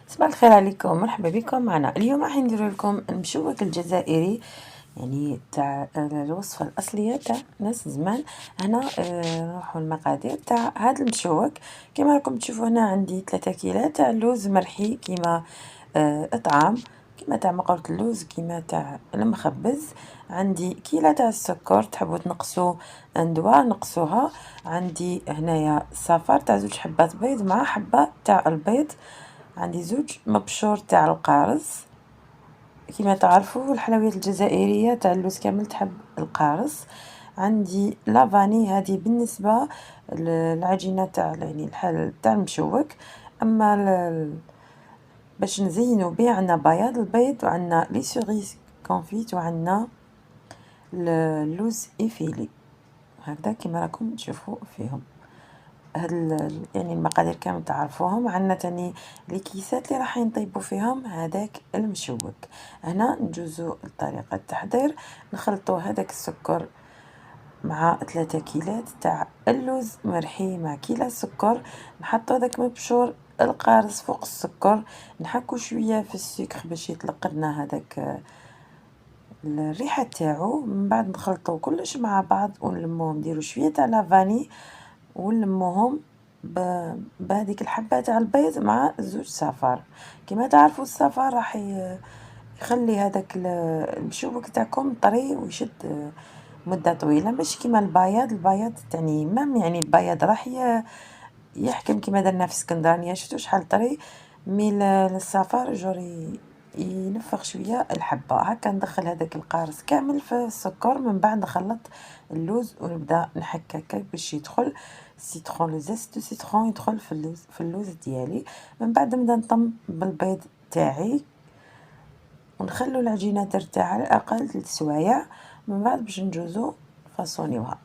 صباح الخير عليكم، مرحبا بكم معنا. اليوم راح ندير لكم المشوك الجزائري، يعني تاع الوصفه الاصليه تاع ناس زمان. هنا نروحوا المقادير تاع هذا المشوك. كما راكم تشوفوا هنا عندي 3 كيلات تاع اللوز مرحي، كيما اطعام، كيما تاع مقرة اللوز، كيما تاع المخبز. عندي كيلة تاع السكر، تحبوا تنقصوا ندوه نقصوها. عندي هنايا صفار تاع 2 حبات بيض مع حبه تاع البيض. عندي 2 مبشور تاع القارص، كما تعرفوا الحلويات الجزائريه تاع اللوز كامل تحب القارص. عندي لافاني، هذه بالنسبه للعجينه تاع يعني الحل تاع المشوك. اما باش نزينوا به عندنا بياض البيض، وعندنا لي سوريس كونفيت، وعندنا اللوز ايفيلي. هكذا كما راكم تشوفوا فيهم. هاد يعني المقادير كامل تعرفوهم. عندنا تاني لي كيسات اللي راح نطيبوا فيهم هذاك المشوك. هنا نجوزو لطريقه التحضير. نخلطوا هذاك السكر مع 3 كيلات تاع اللوز مرحي مع كيلة سكر. نحطوا هذاك مبشور القارص فوق السكر، نحكوا شويه في السكر باش يطلق لنا هذاك الريحه تاعو. من بعد نخلطوا كلش مع بعض ونلموهم، نديروا شويه تاع لافاني ونلموهم بهذيك الحبه تاع البيض مع 2 صفار. كما تعرفوا الصفار راح يخلي هذاك المشوك تاعكم طري ويشد مده طويله، مش كيما البياض تعني مام، يعني البياض راح يحكم كما درنا في اسكندرانيه، شفتوا شحال طري. مي الصفار جوري ينفخ شويه الحبه. هكا ندخل هذاك القارص كامل في السكر، من بعد نخلط اللوز ونبدا نحك هكا باش يدخل السيترون، لو زيت دو سيترون يدخل في اللوز ديالي. من بعد نبدا نطم بالبيض تاعي ونخلو العجينه ترتاح على الاقل 3 سوايع. من بعد باش نجوزو فاصونيوها.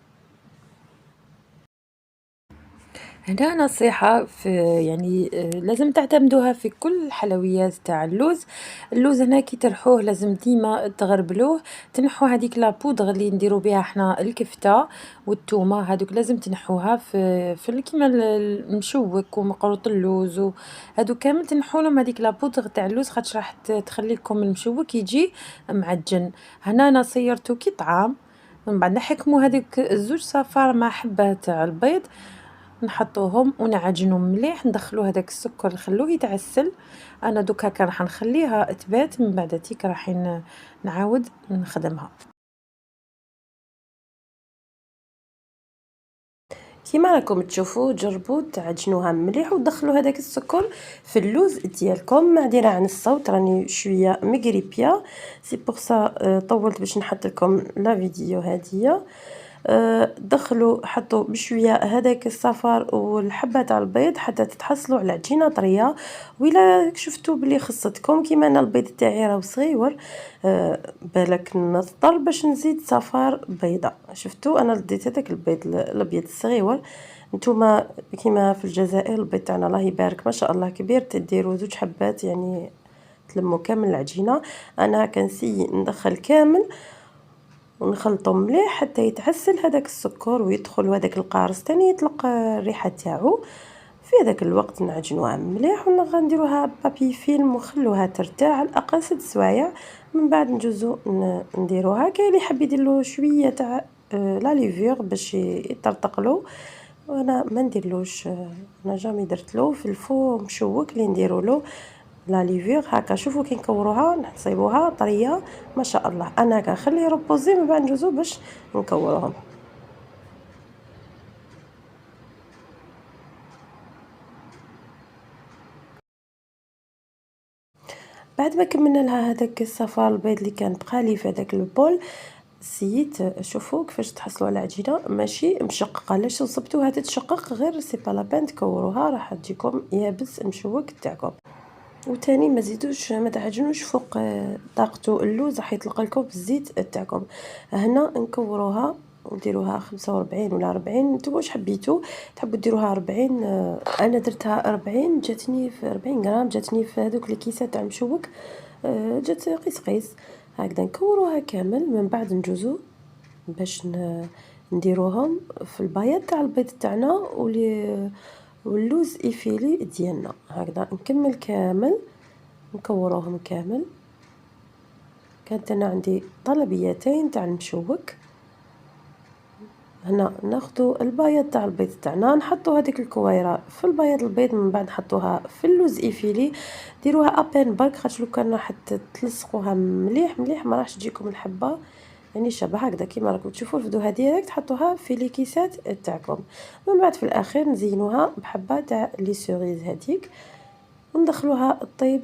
هنا نصيحة في يعني لازم تعتمدوها في كل الحلويات تاع اللوز. اللوز هنا كي ترحوه لازم ديما تغربلوه، تنحوا هذيك لابودغ اللي نديرو بها احنا الكفتة والثومة، هذوك لازم تنحوها في كيما المشوك ومقروط اللوز هذوك كامل تنحوا لهم هذيك لابودغ تاع اللوز، خاطش راح تخلي لكم المشوك يجي معجن. هنا انا صيرته كي طعام. من بعد نحكموا هذيك 2 صفار مع حبة تاع البيض، نحطوهم ونعجنهم مليح، ندخلو هذاك السكر نخلوه يتعسل. انا دوك هكا راح نخليها تبات، من بعد تيك راح نعاود نخدمها. كيما راكم تشوفوا جربوا تعجنوها مليح ودخلوا هذاك السكر في اللوز ديالكم. معذره عن الصوت راني شويه مغريبيه، سي بور سا طولت باش نحط لكم لا فيديو هذه. دخلوا حطوا بشويه هذاك الصفار والحبه تاع البيض حتى تتحصلوا على عجينه طريه. وإلا شفتوا بلي خصتكم كيما انا البيض تاعي راه صغيور، بالك نضطر باش نزيد صفار بيضه. شفتوا انا ديت هذاك البيض الابيض الصغيور. نتوما كيما في الجزائر البيض تاعنا الله يبارك ما شاء الله كبير، تديروا 2 حبات يعني تلموا كامل العجينه. انا كنسي ندخل كامل ونخلطو مليح حتى يتعسل هذاك السكر ويدخل هذاك القارص تاني يطلق الريحه تاعو. في هذاك الوقت نعجنوها مليح وغنديروها بابي فيلم ونخلوها ترتاح على الاقل 6 سوايع. من بعد نجوزو نديروها. كاين اللي يحب يديرلو شويه تاع لا ليفور باش يطرطقلو، وانا ما نديرلوش. انا جامي درتلو في الفو مشوك اللي نديرولو لا ليفور هكا. شوفوا كي نكوروها نصيبوها طريه ما شاء الله. انا كنخليه روبوزي من بعد نجوزو باش نكوروهم. بعد ما كملنا لها هذاك الصفار البيض اللي كان بقى لي في هذاك البول، سيت شوفوا كيفاش تحصلوا على عجينه ماشي مشققه. علاش صبتوها تتشقق غير سي با لابين تكوروها، راح تجيكم يابس المشوك تاعكم. وتاني ما زيدوش ما تعجنوش فوق طاقته اللوز راح يطلق لكم بالزيت تاعكم. هنا نكوروها وديروها 45 ولا 40، نتوما واش حبيتو. تحبوا ديروها 40، انا درتها 40 جاتني في 40 غرام، جاتني في هذوك الكيسات تاع المشوك، جات قيس قيس. هكذا نكوروها كامل. من بعد نجوزو باش نديروهم في البايض تاع البيض تاعنا واللوز ايفيلي ديالنا. هكذا نكمل كامل نكوروهم كامل. كانت انا عندي طلبيتين تاع المشوك. هنا ناخدو البياض تاع البيض تاعنا، نحطو هذيك الكويره في البياض البيض، من بعد نحطوها في اللوز ايفيلي. ديروها ابان برك، خاطر لو كان راح تلصقوها مليح مليح ما راحش تجيكم الحبه يعني شبه هكذا كيما راكم تشوفوا. رفدوها ديريكت تحطوها في لي كيسات تاعكم. من بعد في الاخير نزينوها بحبه تاع لي سوريز هذيك، وندخلوها الطيب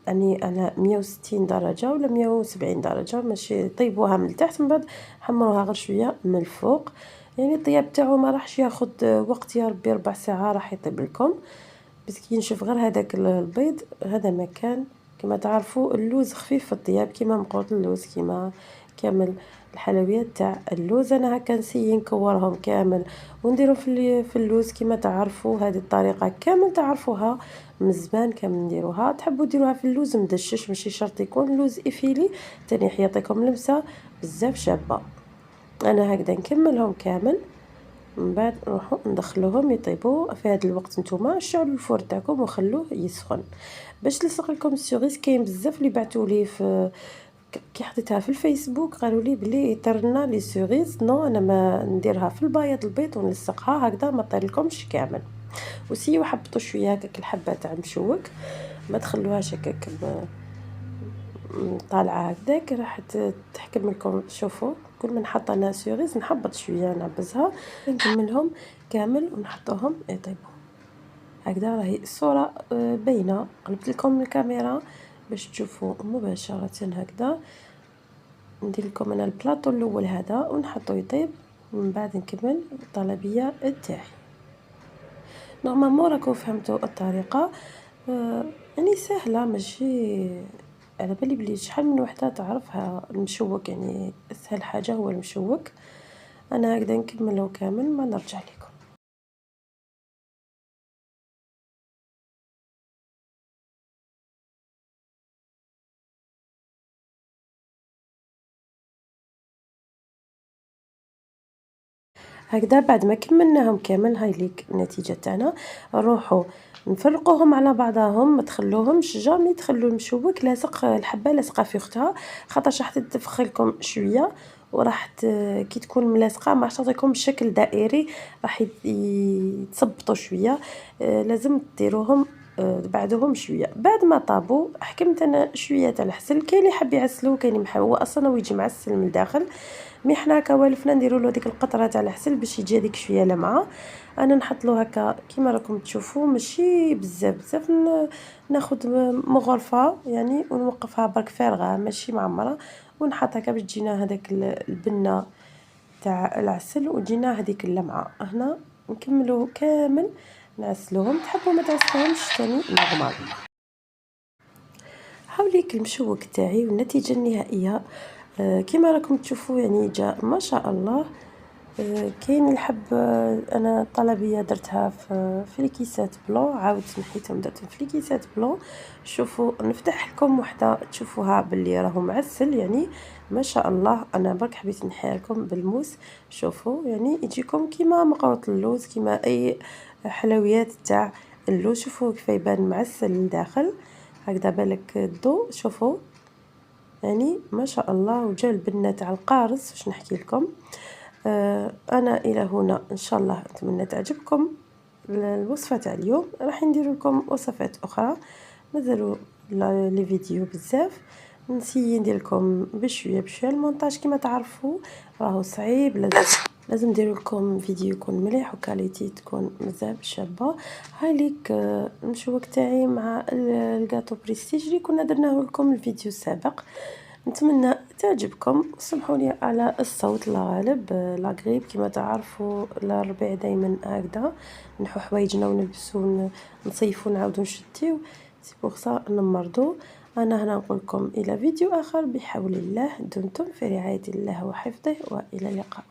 يعني على 160 درجه ولا 170 درجه، ماشي طيبوها من التحت، من بعد حمروها غير شويه من الفوق. يعني الطياب تاعو ما راحش ياخذ وقت، يا ربي ربع ساعه راح يطيب لكم. بس كي نشوف غير هذاك البيض هذا مكان. كما تعرفوا اللوز خفيف في الطياب، كيما مقوط اللوز، كيما كامل الحلويات تاع اللوز. انا هكا نسيي نكورهم كامل ونديرهم في اللوز. كيما تعرفوا هذه الطريقه كامل تعرفوها من زمان، كامل نديروها. تحبوا ديروها في اللوز مدشش، ماشي شرط يكون اللوز افيلي، تاني يعطيكم لمسه بزاف شابه. انا هكذا نكملهم كامل، من بعد نروحوا ندخلوهم يطيبوا. في هذا الوقت نتوما شعلوا الفور تاعكم وخلوه يسخن. باش نلصق لكم السوريس كاين بزاف اللي بعثوا لي في كي حطيتها في الفيسبوك قالوا لي بلي طرنا لي سوريس. نو انا ما نديرها في البياض البيض ونلصقها هكذا ما طير لكمش كامل. وسيو حبطوا شويه هكاك الحبه تاع المشوك، ما تخلوهاش هكاك طالعه هكذاك راح تحكم لكم. شوفوا كل ما نحط انا سوريس نحبط شويه نعبزها، نكملهم كامل ونحطوهم يطيبوا هكذا. راهي الصوره باينه، قلبت لكم الكاميرا باش تشوفوا مباشره هكذا. ندير لكم انا البلاطو الاول هذا ونحطو يطيب، من بعد نكمل الطلبيه تاعي. نورمالمون راكم فهمتوا الطريقه. يعني سهله، ماشي على بالي بلي شحال من وحده تعرفها المشوك، يعني اسهل حاجه هو المشوك. انا هكذا نكملو كامل ما نرجع لكم. هكذا بعد ما كملناهم كامل، هاي ليك النتيجه تاعنا. نروحوا نفرقوهم على بعضهم، ما تخلوهمش جامي تخلوا المشوك لاصق الحبه لاصقه في اختها، خاطر راح تتفخ لكم شويه وراح كي تكون ملاصقه ما راح تعطيكم بشكل دائري، راح يتثبطوا شويه. لازم ديروهم بعدهم شويه. بعد ما طابوا حكمت انا شويه تاع العسل. كاين اللي يحب يعسلو، كاين اللي هو اصلا هو يجي معسل من الداخل، مي حنا كوالفنا نديروا له ديك القطره تاع العسل باش يجي هذيك شويه لمعه. انا نحط له هكا كيما راكم تشوفوا، ماشي بزاف بزاف. ناخذ مغرفه يعني ونوقفها برك فارغه ماشي معمره، ونحط هكا باش تجينا هذاك البنه تاع العسل وتجينا هذيك اللمعه. هنا نكملوا كامل نعسلوهم. تحبوا ما تعسلوهمش تاني نورمال. حاوليك المشوك تاعي والنتيجه النهائيه كما راكم تشوفوا يعني جاء ما شاء الله. كاين الحب انا الطلبيه درتها في ليكيسات بلون، عاودت نحيتهم درتهم في ليكيسات بلون. شوفوا نفتح لكم وحده تشوفوها باللي راهو معسل يعني ما شاء الله. انا برك حبيت نحيها لكم بالموس. شوفوا يعني يجيكم كيما مقروط اللوز، كيما اي حلويات تاع اللوز. شوفوا كيف يبان معسل للداخل هكذا بالك الضوء. شوفوا يعني ما شاء الله، وجا البنه تاع القارص واش نحكي لكم. انا الى هنا ان شاء الله نتمنى تعجبكم الوصفه تاع اليوم. راح ندير لكم وصفات اخرى، مازالوا لي فيديو بزاف. نسيي ندير لكم بشويه بشويه. المونتاج كما تعرفوا راهو صعيب، لازم ندير لكم فيديو يكون مليح وكاليتي تكون مزال شابه. هاي ليك المشوك تاعي مع الجاتو بريستيج اللي كنا درناه لكم الفيديو السابق. نتمنى تعجبكم. سمحوا لي على الصوت الغالب، لا غريب كما تعرفوا الربيع دائما هكذا نحو حوايجنا ونلبسوا نصيفوا نعاودوا نشتيو، سي بوغ سا نمرضوا. انا هنا نقول لكم الى فيديو اخر بحول الله. دمتم في رعايه الله وحفظه، والى اللقاء.